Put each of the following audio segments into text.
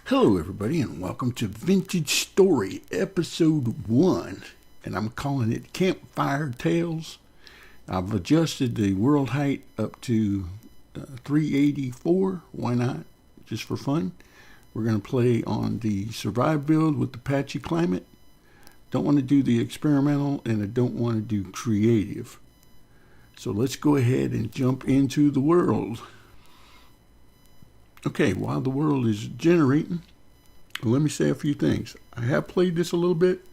Hello, everybody, and welcome to Vintage Story, Episode 1. And I'm calling it Campfire Tales. I've adjusted the world height up to 384. Why not? Just for fun. We're going to play on the survive build with the patchy climate. Don't want to do the experimental, and I don't want to do creative. So let's go ahead and jump into the world. Okay, while the world is generating, let me say a few things. I have played this a little bit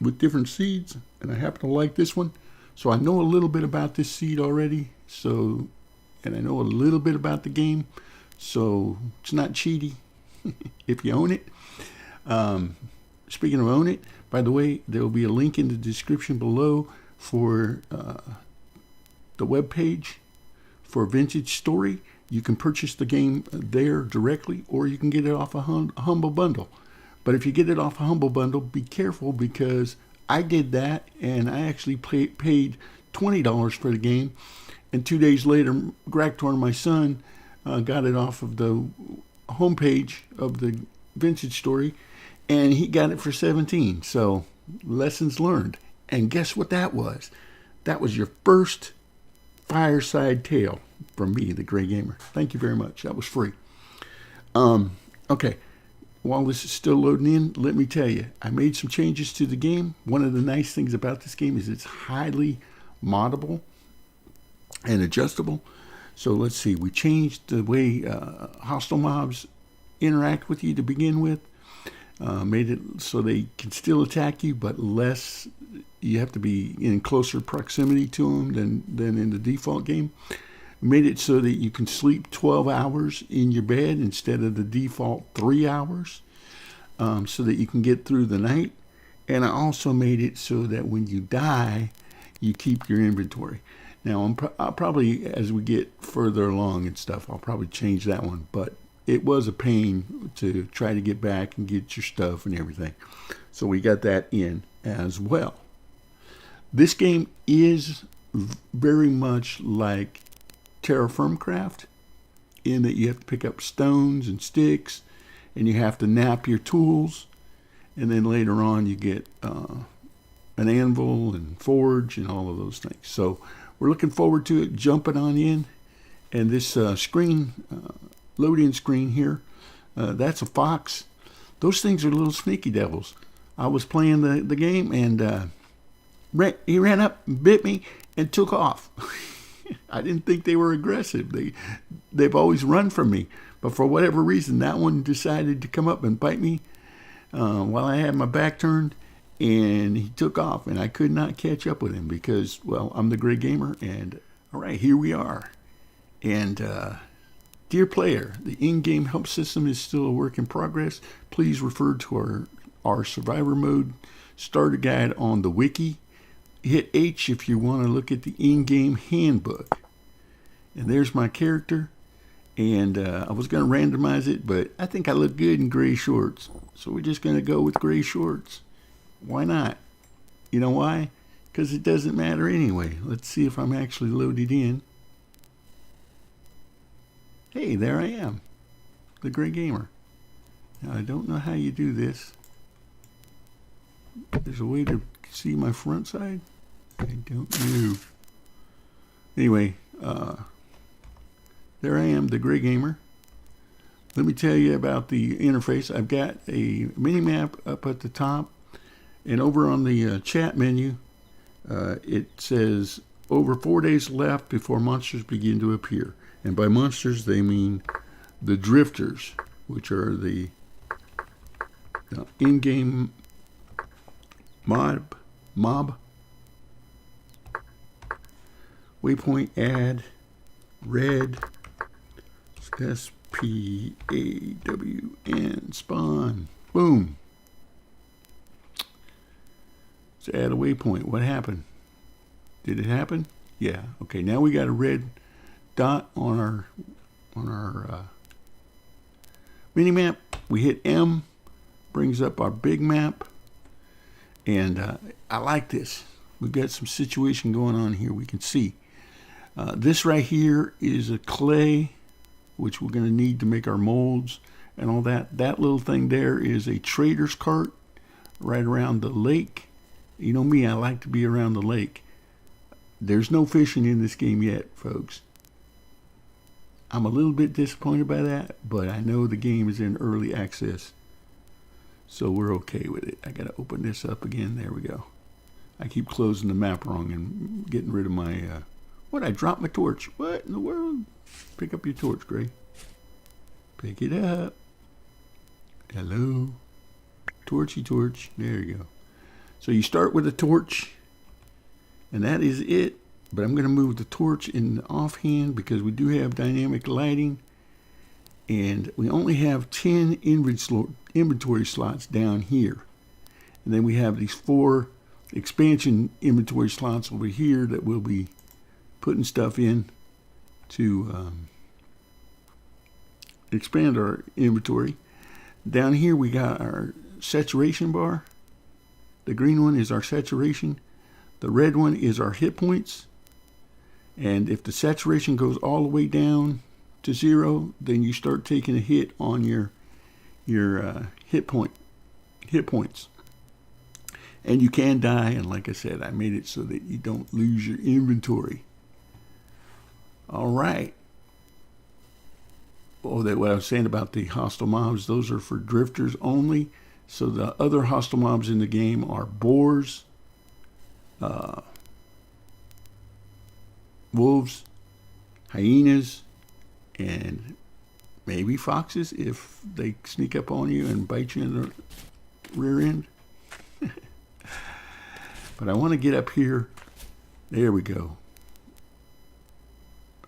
with different seeds, and I happen to like this one. So I know a little bit about this seed already, and I know a little bit about the game, so it's not cheaty if you own it. Speaking of own it, by the way, there will be a link in the description below for the webpage for Vintage Story. You can purchase the game there directly, or you can get it off a Humble Bundle. But if you get it off a Humble Bundle, be careful, because I did that, and I actually paid $20 for the game. And 2 days later, Gractor, my son, got it off of the homepage of the Vintage Story, and he got it for $17. So, lessons learned. And guess what that was? That was your first fireside tale from me, the Gray Gamer. Thank you very much. That was free. Okay. While this is still loading in, let me tell you, I made some changes to the game. One of the nice things about this game is it's highly moddable and adjustable. So let's see. We changed the way hostile mobs interact with you to begin with. Made it so they can still attack you, but less. You have to be in closer proximity to them than in the default game. Made it so that you can sleep 12 hours in your bed instead of the default 3 hours, so that you can get through the night. And I also made it so that when you die, you keep your inventory. Now, I'll probably, as we get further along and stuff, I'll probably change that one. But it was a pain to try to get back and get your stuff and everything. So we got that in as well. This game is very much like Terra Firmcraft, in that you have to pick up stones and sticks, and you have to nap your tools, and then later on you get an anvil and forge and all of those things. So we're looking forward to it, jumping on in. And this screen, load-in screen here, that's a fox. Those things are little sneaky devils. I was playing the game, and he ran up and bit me and took off. I didn't think they were aggressive. They've always run from me. But for whatever reason, that one decided to come up and bite me while I had my back turned, and he took off, and I could not catch up with him because, well, I'm the Gray Gamer, and all right, here we are. And dear player, the in-game help system is still a work in progress. Please refer to our survivor mode starter guide on the wiki. Hit H if you want to look at the in-game handbook. And there's my character. And I was going to randomize it, but I think I look good in gray shorts. So we're just going to go with gray shorts. Why not? You know why? Because it doesn't matter anyway. Let's see if I'm actually loaded in. Hey, there I am. The Gray Gamer. Now, I don't know how you do this. There's a way to see my front side? I don't know. Anyway, there I am, the Gray Gamer. Let me tell you about the interface. I've got a mini-map up at the top, and over on the chat menu, it says, over 4 days left before monsters begin to appear. And by monsters, they mean the drifters, which are the in-game mob. Waypoint add red SPAWN spawn. Boom. Let's add a waypoint. What happened? Did it happen? Yeah. Okay. Now we got a red dot on our mini map. We hit M, brings up our big map, and I like this. We've got some situation going on here. We can see. This right here is a clay, which we're going to need to make our molds. and all that. That little thing there is a trader's cart right around the lake. You know me, I like to be around the lake. There's no fishing in this game yet, folks. I'm a little bit disappointed by that, but I know the game is in early access, so we're okay with it. I gotta open this up again. There we go. I keep closing the map wrong and getting rid of my, what, I dropped my torch. What in the world? Pick up your torch, Gray. Pick it up. Hello. Torchy torch. There you go. So you start with a torch, and that is it. But I'm going to move the torch in the offhand because we do have dynamic lighting, and we only have 10 inventory slots down here. And then we have these 4 expansion inventory slots over here that we'll be putting stuff in to expand our inventory. Down here we got our saturation bar. The green one is our saturation. The red one is our hit points. And if the saturation goes all the way down to 0, then you start taking a hit on your hit points. And you can die, and like I said, I made it so that you don't lose your inventory. All right. Oh, what I was saying about the hostile mobs, those are for drifters only. So the other hostile mobs in the game are boars, wolves, hyenas, and maybe foxes if they sneak up on you and bite you in the rear end. But I want to get up here. There we go.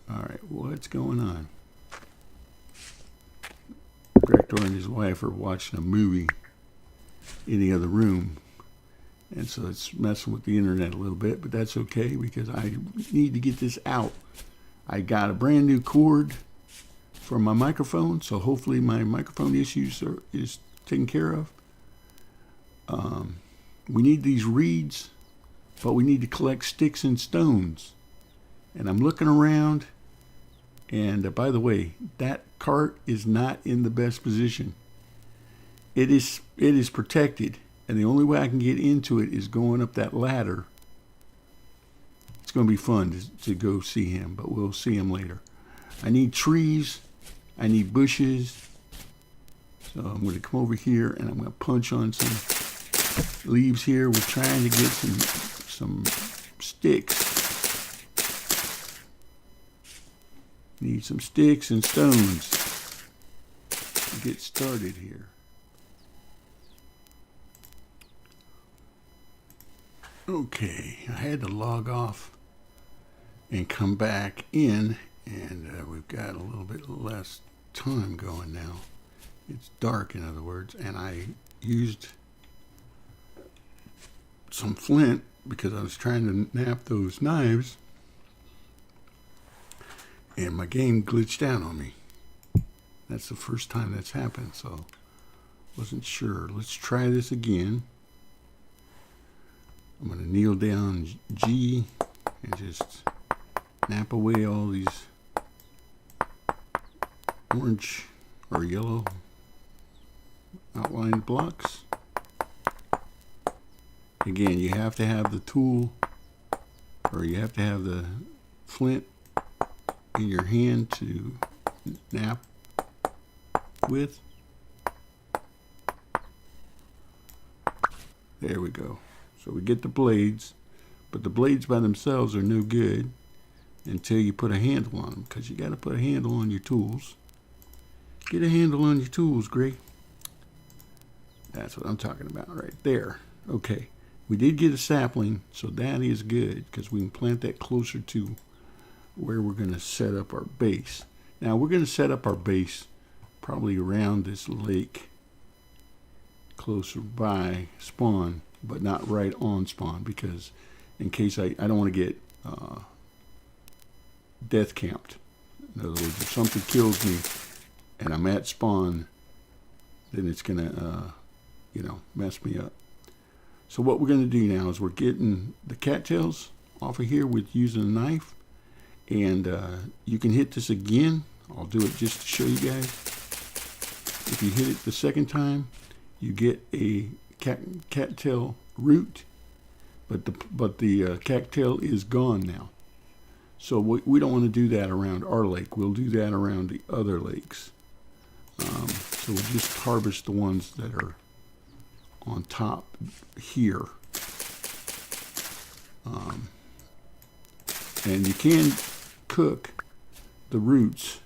All right, what's going on? Director and his wife are watching a movie in the other room, and so it's messing with the internet a little bit, but that's okay because I need to get this out. I got a brand new cord for my microphone, so hopefully my microphone issues is taken care of. We need these reeds, but we need to collect sticks and stones. And I'm looking around, and by the way, that cart is not in the best position. It is protected, and the only way I can get into it is going up that ladder. It's going to be fun to go see him, but we'll see him later. I need trees. I need bushes. So I'm going to come over here, and I'm going to punch on some leaves here. We're trying to get some sticks. Need some sticks and stones to get started here. Okay, I had to log off and come back in, and we've got a little bit less time going now. It's dark, in other words, and I used some flint because I was trying to nap those knives, and my game glitched out on me. That's the first time that's happened, so wasn't sure. Let's try this again. I'm going to kneel down G and just nap away all these orange or yellow outlined blocks. Again, you have to have the tool, or you have to have the flint in your hand to nap with. There we go. So we get the blades, but the blades by themselves are no good until you put a handle on them, because you got to put a handle on your tools. Get a handle on your tools, Gray. That's what I'm talking about right there. Okay, we did get a sapling, so that is good, because we can plant that closer to where we're going to set up our base. Now we're going to set up our base probably around this lake, closer by spawn, but not right on spawn, because in case I don't want to get death camped. In other words, if something kills me and I'm at spawn, then it's going to, mess me up. So what we're going to do now is we're getting the cattails off of here with using a knife. And you can hit this again. I'll do it just to show you guys. If you hit it the second time, you get a cattail root, but the cattail is gone now. So we don't want to do that around our lake. We'll do that around the other lakes. So we'll just harvest the ones that are on top here. And you can cook the roots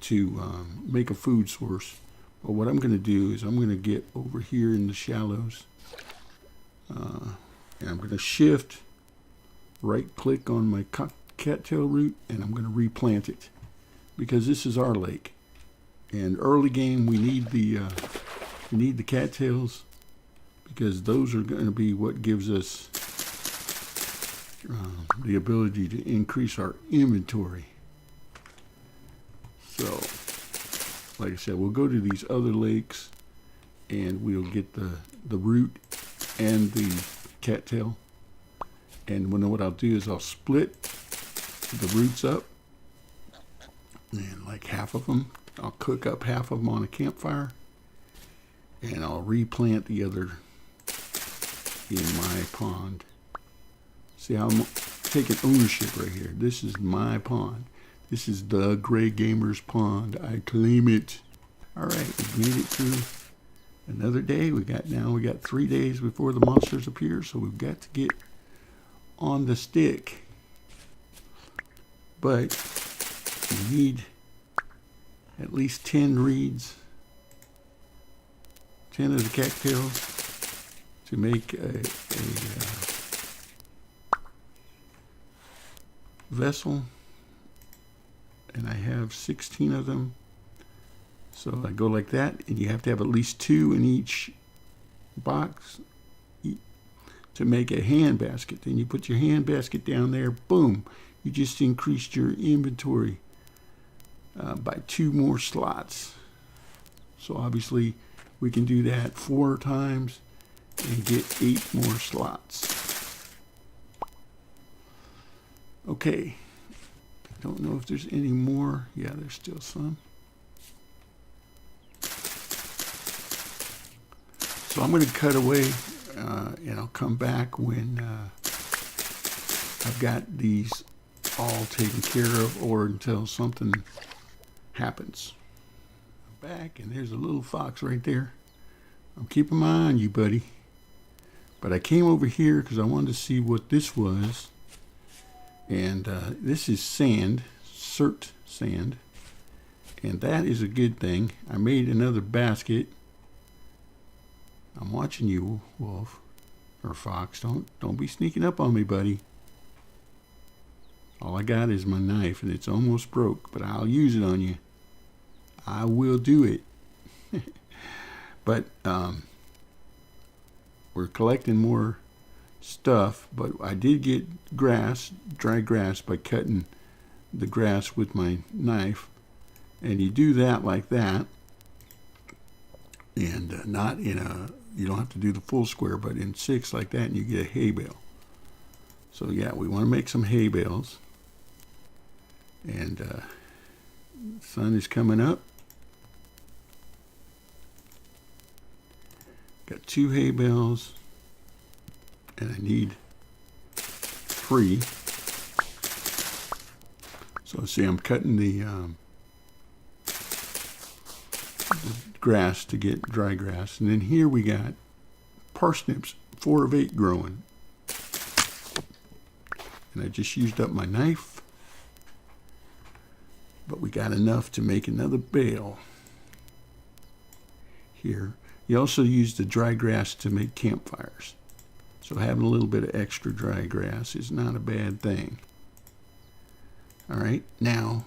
to make a food source. But what I'm going to do is I'm going to get over here in the shallows. And I'm going to shift, right click on my cattail root, and I'm going to replant it. Because this is our lake. And early game we need the cattails, because those are going to be what gives us the ability to increase our inventory. So, like I said, we'll go to these other lakes and we'll get the root and the cattail. And what I'll do is I'll split the roots up, and like half of them, I'll cook up half of them on a campfire, and I'll replant the other in my pond. See how I'm taking ownership right here. This is my pond. This is the Gray Gamer's pond. I claim it. All right, we made it through another day. We got 3 days before the monsters appear, so we've got to get on the stick. But we need at least 10 reeds, 10 of the cattails to make a vessel, and I have 16 of them. So I go like that, and you have to have at least 2 in each box to make a hand basket. Then you put your hand basket down there, boom, you just increased your inventory by 2 more slots. So obviously we can do that 4 times and get 8 more slots. Okay, I don't know if there's any more. Yeah, there's still some. So I'm going to cut away and I'll come back when I've got these all taken care of, or until something happens. I'm back, and there's a little fox right there. I'm keeping my eye on you, buddy. But I came over here because I wanted to see what this was. And this is sand, cert sand. And that is a good thing. I made another basket. I'm watching you, wolf, or fox. Don't be sneaking up on me, buddy. All I got is my knife, and it's almost broke, but I'll use it on you. I will do it. But we're collecting more stuff, but I did get grass, dry grass, by cutting the grass with my knife. And you do that like that, and not in a, you don't have to do the full square, but in 6 like that, and you get a hay bale. So yeah, we want to make some hay bales. And the sun is coming up. Got 2 hay bales, and I need 3. So see, I'm cutting the grass to get dry grass. And then here we got parsnips, 4 of 8 growing. And I just used up my knife. But we got enough to make another bale here. You also use the dry grass to make campfires. So having a little bit of extra dry grass is not a bad thing. All right, now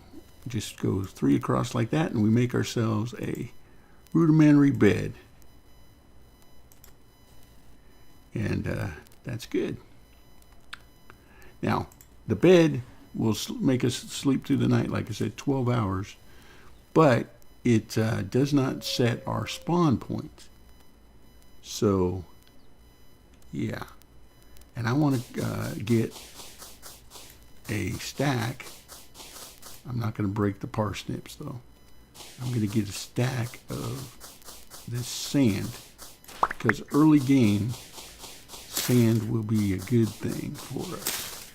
just go 3 across like that, and we make ourselves a rudimentary bed. And that's good. Now, the bed will make us sleep through the night, like I said, 12 hours. But it does not set our spawn point. So, yeah. And I want to get a stack. I'm not going to break the parsnips, though. I'm going to get a stack of this sand, because early game sand will be a good thing for us,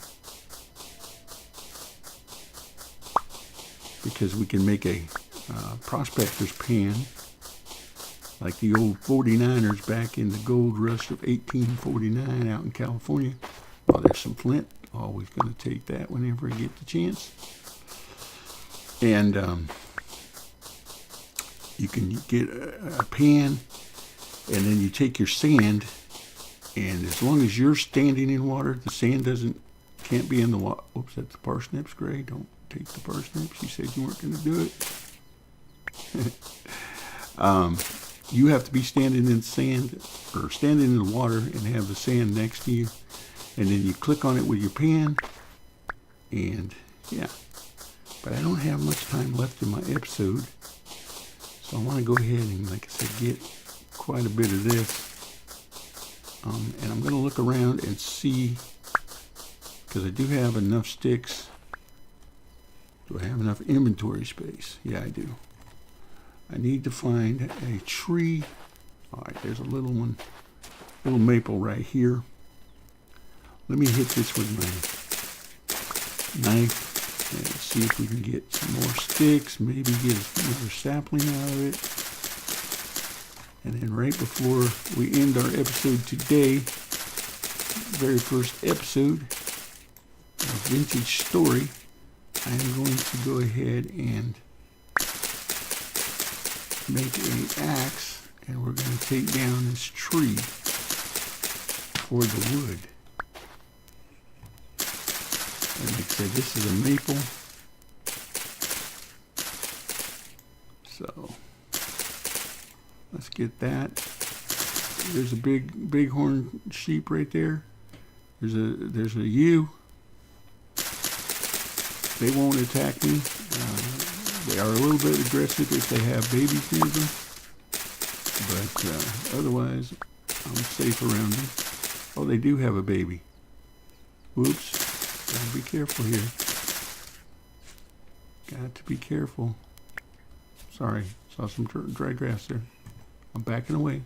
because we can make a prospector's pan like the old 49ers back in the gold rush of 1849 out in California. Oh, there's some flint. Always going to take that whenever I get the chance. And you can get a pan, and then you take your sand, and as long as you're standing in water, the sand can't be in the water. Oops, that's the parsnips, Gray. Don't take the parsnips. You said you weren't going to do it. You have to be standing in sand, or standing in the water, and have the sand next to you, and then you click on it with your pan, and yeah. But I don't have much time left in my episode, so I want to go ahead and, like I said, get quite a bit of this. And I'm going to look around and see, because I do have enough sticks. Do I have enough inventory space? Yeah, I do. I need to find a tree. All right, there's a little one, little maple right here. Let me hit this with my knife and see if we can get some more sticks, maybe get another sapling out of it. And then right before we end our episode today, very first episode of Vintage Story, I am going to go ahead and make an axe, and we're going to take down this tree for the wood. And like I said, this is a maple. So let's get that. There's a bighorn sheep right there. There's a ewe. They won't attack me. They are a little bit aggressive if they have babies near them, but otherwise I'm safe around them. Oh, they do have a baby. Whoops. Gotta be careful here. Got to be careful. Sorry, saw some dry grass there. I'm backing away.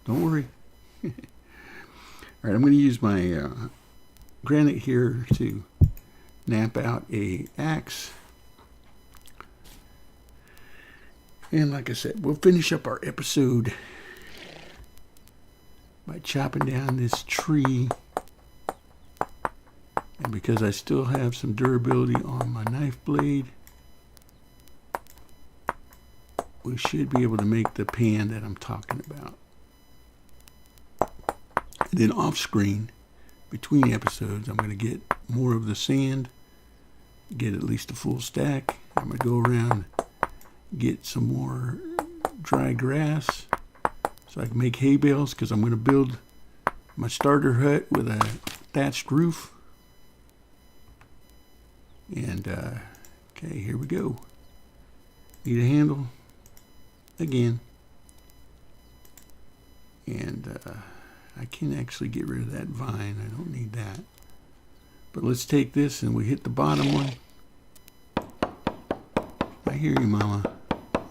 Don't worry. All right, I'm going to use my granite here to nap out a axe. And like I said, we'll finish up our episode by chopping down this tree. And because I still have some durability on my knife blade, we should be able to make the pan that I'm talking about. And then off screen, between episodes, I'm going to get more of the sand, get at least a full stack. I'm going to go around, get some more dry grass so I can make hay bales, because I'm going to build my starter hut with a thatched roof. And okay, here we go. Need a handle again, and I can actually get rid of that vine. I don't need that. But let's take this and we hit the bottom one. I hear you, Mama.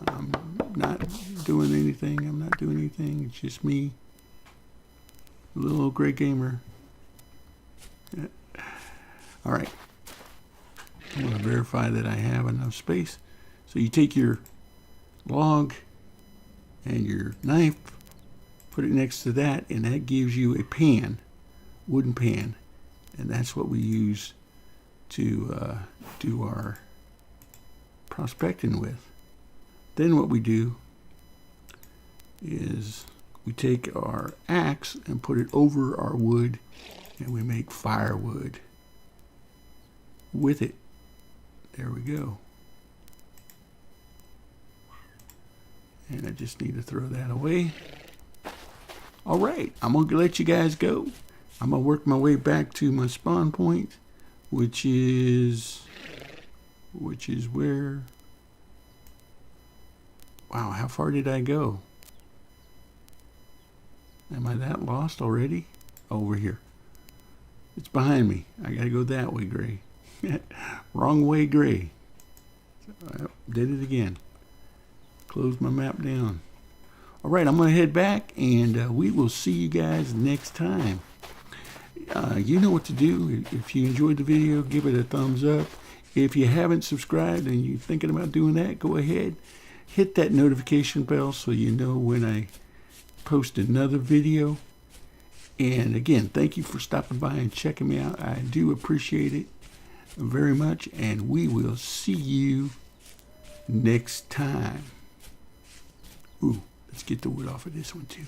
I'm not doing anything. It's just me, little old gray gamer. All right. I'm going to verify that I have enough space. So you take your log and your knife, put it next to that, and that gives you a pan, wooden pan, and that's what we use to do our prospecting with. Then what we do is we take our axe and put it over our wood, and we make firewood with it. There we go. And I just need to throw that away. All right, I'm going to let you guys go. I'm going to work my way back to my spawn point, which is where? Wow, how far did I go? Am I that lost already? Over here. It's behind me. I got to go that way, Gray. Wrong way, Gray. Did it again. Close my map down. All right, I'm going to head back, and we will see you guys next time. You know what to do. If you enjoyed the video, give it a thumbs up. If you haven't subscribed and you're thinking about doing that, go ahead. Hit that notification bell so you know when I post another video. And again, thank you for stopping by and checking me out. I do appreciate it very much, and we will see you next time. Ooh, let's get the wood off of this one too.